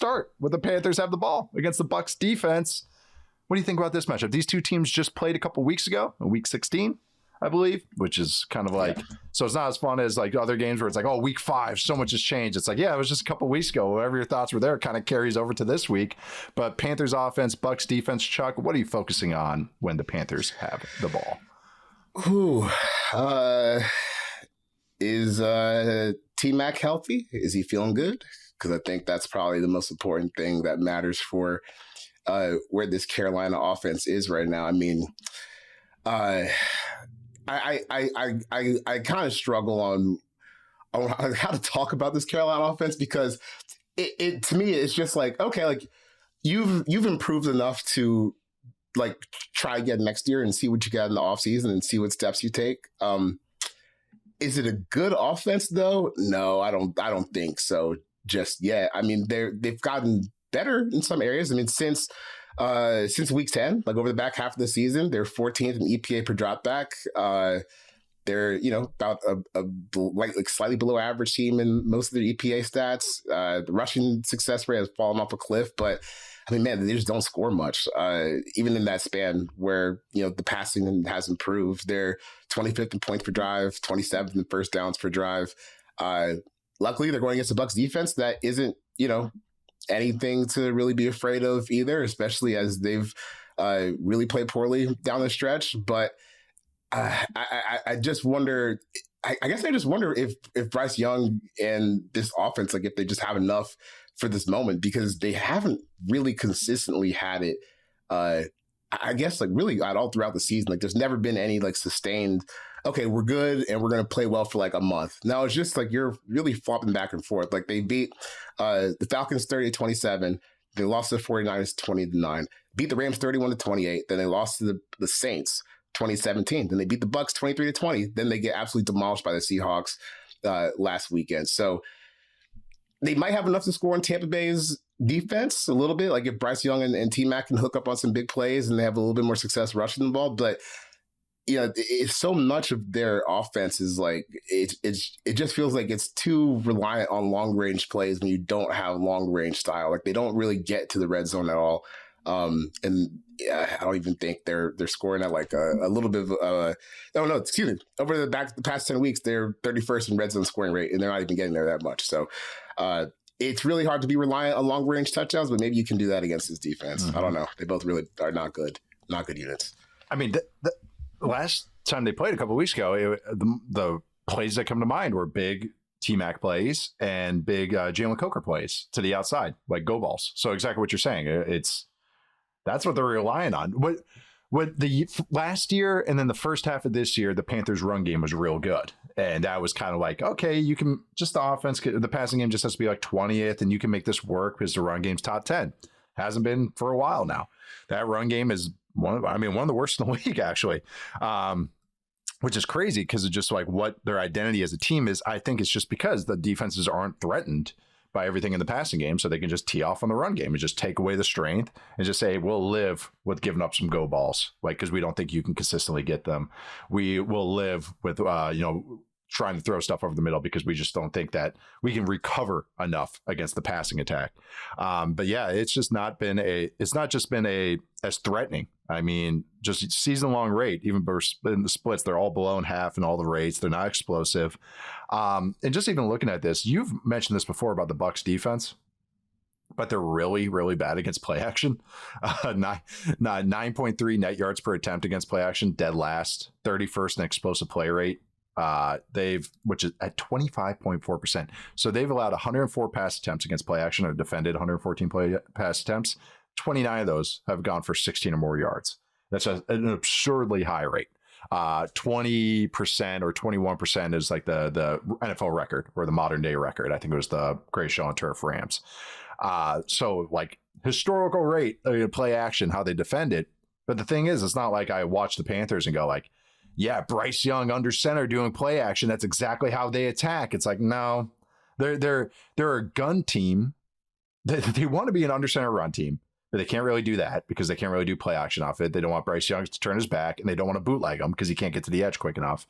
start with the Panthers have the ball against the Bucs defense. What do you think about this matchup? These two teams just played a couple weeks ago, week 16, I believe, which is kind of like, so it's not as fun as like other games where it's like, oh, week 5, so much has changed. It's like, yeah, it was just a couple weeks ago. Whatever your thoughts were there kind of carries over to this week. But Panthers offense, Bucs defense, Chuck, what are you focusing on when the Panthers have the ball? Is T-Mac healthy? Is he feeling good? Because I think that's probably the most important thing that matters for where this Carolina offense is right now. I mean, I kind of struggle on how to talk about this Carolina offense, because it to me it's just like, okay, like you've improved enough to like try again next year and see what you got in the offseason and see what steps you take. Is it a good offense though? No, I don't think so just yet. I mean, they've gotten better in some areas. I mean, since week 10, like over the back half of the season, they're 14th in EPA per dropback. They're, about like slightly below average team in most of their EPA stats. The rushing success rate has fallen off a cliff, but I mean, man, they just don't score much. Even in that span where, the passing has improved, they're 25th in points per drive, 27th in first downs per drive. Luckily, they're going against the Bucs defense that isn't, anything to really be afraid of either, especially as they've really played poorly down the stretch. But I just wonder, I guess I just wonder if Bryce Young and this offense, like if they just have enough for this moment, because they haven't really consistently had it, I guess like really at all throughout the season. Like there's never been any like sustained, okay, we're good and we're going to play well for like a month. Now it's just like you're really flopping back and forth. Like they beat the Falcons 30-27. They lost to the 49ers 20-9. Beat the Rams 31-28. Then they lost to the Saints 2017. Then they beat the Bucs 23-20. Then they get absolutely demolished by the Seahawks last weekend. So they might have enough to score on Tampa Bay's defense a little bit. Like if Bryce Young and T-Mac can hook up on some big plays and they have a little bit more success rushing the ball. But it's so much of their offense is like it just feels like it's too reliant on long range plays when you don't have long range style. Like they don't really get to the red zone at all. And I don't even think they're scoring at like a little bit of excuse me. Over the past 10 weeks, they're 31st in red zone scoring rate, and they're not even getting there that much. So it's really hard to be reliant on long range touchdowns, but maybe you can do that against this defense. Mm-hmm. I don't know. They both really are not good units. I mean, the last time they played a couple of weeks ago, the plays that come to mind were big T-Mac plays and big Jalen Coker plays to the outside, like go balls. So exactly what you're saying. That's what they're relying on. What the last year and then the first half of this year, the Panthers' run game was real good. And that was kind of like, okay, you can just the offense, the passing game just has to be like 20th and you can make this work because the run game's top 10. Hasn't been for a while now. That run game is one of the worst in the league, actually, which is crazy because it's just like what their identity as a team is. I think it's just because the defenses aren't threatened by everything in the passing game, so they can just tee off on the run game and just take away the strength and just say, we'll live with giving up some go balls, like, because we don't think you can consistently get them. We will live with, trying to throw stuff over the middle because we just don't think that we can recover enough against the passing attack. But yeah, it's just not been as threatening. I mean, just season long rate, even in the splits, they're all below in half in all the rates. They're not explosive. And just even looking at this, you've mentioned this before about the Bucs defense, but they're really, really bad against play action. 9.3 net yards per attempt against play action, dead last, 31st in explosive play rate. Which is at 25.4%. So they've allowed 104 pass attempts against play action or defended 114 pass attempts. 29 of those have gone for 16 or more yards. That's an absurdly high rate. 20% or 21% is like the NFL record or the modern day record. I think it was the Great Show on Turf Rams. So like historical rate play action, how they defend it. But the thing is, it's not like I watch the Panthers and go like, yeah, Bryce Young under center doing play action. That's exactly how they attack. It's like, no, they're a gun team. They want to be an under center run team, but they can't really do that because they can't really do play action off it. They don't want Bryce Young to turn his back, and they don't want to bootleg him because he can't get to the edge quick enough.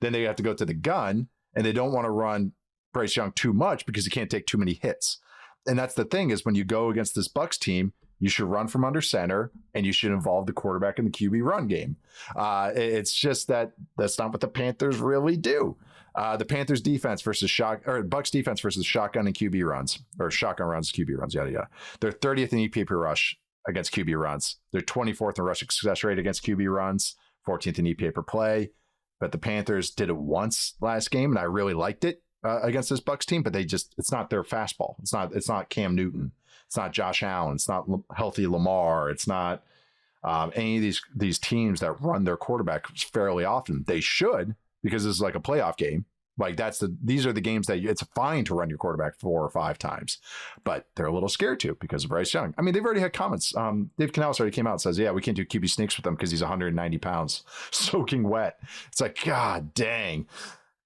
Then they have to go to the gun, and they don't want to run Bryce Young too much because he can't take too many hits. And that's the thing is when you go against this Bucs team, you should run from under center and you should involve the quarterback in the QB run game. It's just that's not what the Panthers really do. The Panthers defense versus Bucs defense versus shotgun and QB runs, or shotgun runs, QB runs, yada, yada. They're 30th in EPA per rush against QB runs. They're 24th in rushing success rate against QB runs, 14th in EPA per play. But the Panthers did it once last game, and I really liked it against this Bucs team, but it's not their fastball. It's not Cam Newton. It's not Josh Allen. It's not healthy Lamar. It's not any of these teams that run their quarterback fairly often. They should, because this is like a playoff game. Like these are the games that it's fine to run your quarterback 4 or 5 times, but they're a little scared to because of Bryce Young. I mean, they've already had comments. Dave Canales already came out and says, yeah, we can't do QB sneaks with him because he's 190 pounds soaking wet. It's like, God dang.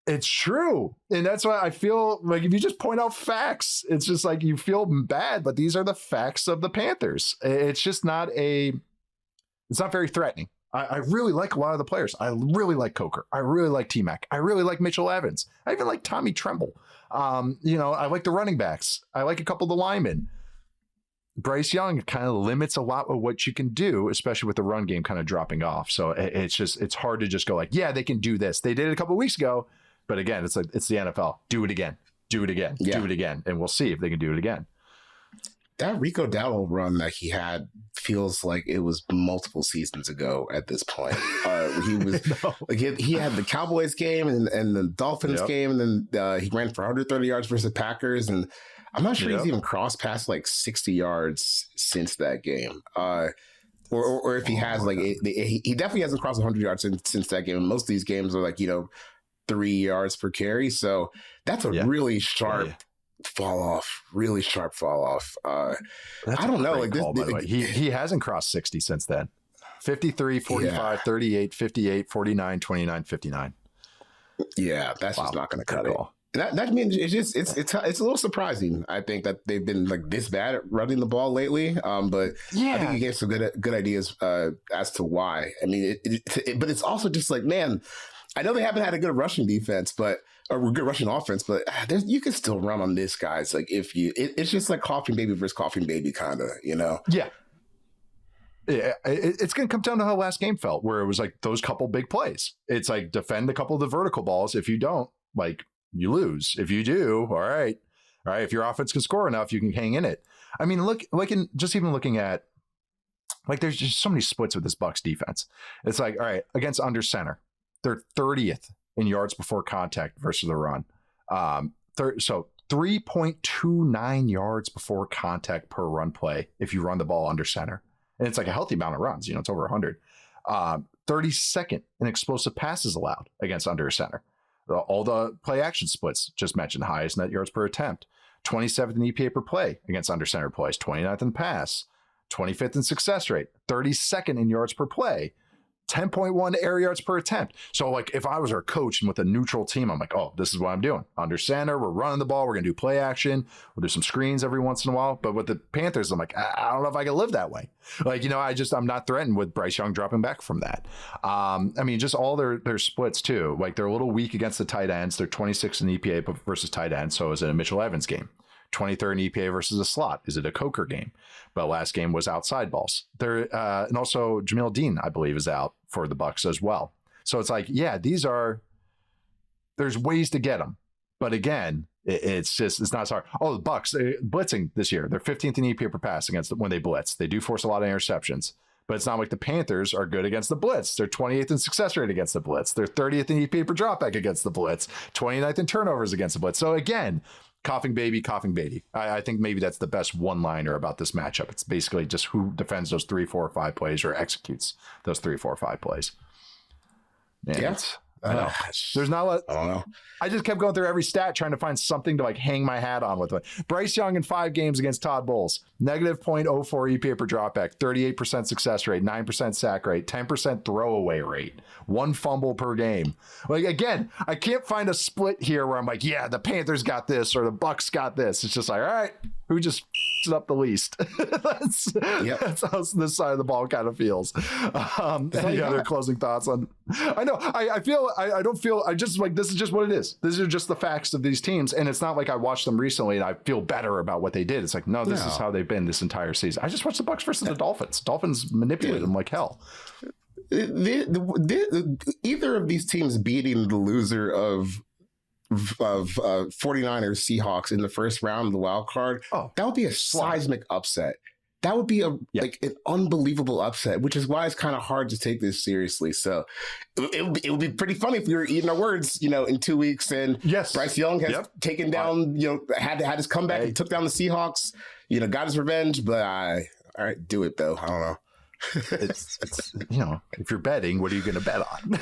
It's true. And that's why I feel like if you just point out facts, it's just like you feel bad, but these are the facts of the Panthers. It's just it's not very threatening. I really like a lot of the players. I really like Coker. I really like T-Mac. I really like Mitchell Evans. I even like Tommy Tremble. I like the running backs. I like a couple of the linemen. Bryce Young kind of limits a lot of what you can do, especially with the run game kind of dropping off. So it's hard to just go like, yeah, they can do this. They did it a couple of weeks ago. But again, it's the NFL. Do it again. Do it again. Yeah. Do it again. And we'll see if they can do it again. That Rico Dowdle run that he had feels like it was multiple seasons ago at this point. He was like he had the Cowboys game and the Dolphins game, and then he ran for 130 yards versus the Packers. And I'm not sure he's even crossed past like 60 yards since that game. Or if he has, like, he definitely hasn't crossed 100 yards since that game. And most of these games are like, 3 yards per carry. So that's a really sharp fall off. Really sharp fall off. I don't know. Like call, by the way. He hasn't crossed 60 since then. 53, 45, 38, 58, 49, 29, 59. Yeah, that's just not going to cut it. That means it's a little surprising. I think that they've been like this bad at running the ball lately. But I think you gave some good ideas as to why. I mean, but it's also just like, man, I know they haven't had a good rushing defense, or good rushing offense, but you can still run on this, guys. Like it's just like coughing baby versus coughing baby, kind of, Yeah. Yeah, it's going to come down to how last game felt, where it was like those couple big plays. It's like defend a couple of the vertical balls. If you don't, like, you lose. If you do, all right. If your offense can score enough, you can hang in it. I mean, even looking at, like, there's just so many splits with this Bucs defense. It's like, all right, against under center, they're 30th in yards before contact versus the run. So 3.29 yards before contact per run play if you run the ball under center. And it's like a healthy amount of runs. It's over 100. 32nd in explosive passes allowed against under center. All the play action splits just mentioned, highest net yards per attempt. 27th in EPA per play against under center plays. 29th in pass. 25th in success rate. 32nd in yards per play. 10.1 air yards per attempt. So, like, if I was our coach and with a neutral team, I'm like, oh, this is what I'm doing. Under center, we're running the ball. We're going to do play action. We'll do some screens every once in a while. But with the Panthers, I'm like, I don't know if I can live that way. Like, I'm not threatened with Bryce Young dropping back from that. I mean, just all their splits, too. Like, they're a little weak against the tight ends. They're 26th in EPA versus tight ends. So is it a Mitchell Evans game? 23rd in EPA versus a slot. Is it a Coker game? But last game was outside balls. And also Jamil Dean, I believe, is out for the Bucs as well. So it's like, yeah, there's ways to get them. But again, it's not sorry. Oh, the Bucs, blitzing this year. They're 15th in EPA per pass against when they blitz. They do force a lot of interceptions. But it's not like the Panthers are good against the blitz. They're 28th in success rate against the blitz. They're 30th in EPA per dropback against the blitz. 29th in turnovers against the blitz. So again, coughing baby, coughing baby. I think maybe that's the best one-liner about this matchup. It's basically just who defends those 3, 4, 5 plays or executes those 3, 4, 5 plays. Man, yeah. I know. There's not a lot. I don't know. I just kept going through every stat trying to find something to like hang my hat on with. Bryce Young in 5 games against Todd Bowles, negative 0.04 EPA per dropback, 38% success rate, 9% sack rate, 10% throwaway rate, 1 fumble per game. Like, again, I can't find a split here where I'm like, yeah, the Panthers got this or the Bucs got this. It's just like, all right, who just it up the least. That's how this side of the ball kind of feels. Any other closing thoughts on? I know. I feel. I don't feel. I just like this is just what it is. These are just the facts of these teams, and it's not like I watched them recently and I feel better about what they did. It's like this is how they've been this entire season. I just watched the Bucs versus the Dolphins. Dolphins manipulated them like hell. Either of these teams beating the loser of 49ers Seahawks in the first round of the wild card, that would be a seismic upset. That would be like an unbelievable upset, which is why it's kind of hard to take this seriously. So it would be pretty funny if we were eating our words, in 2 weeks, and Bryce Young has taken down, had his comeback and took down the Seahawks, got his revenge. But all right, do it though. I don't know. It's if you're betting, what are you going to bet on?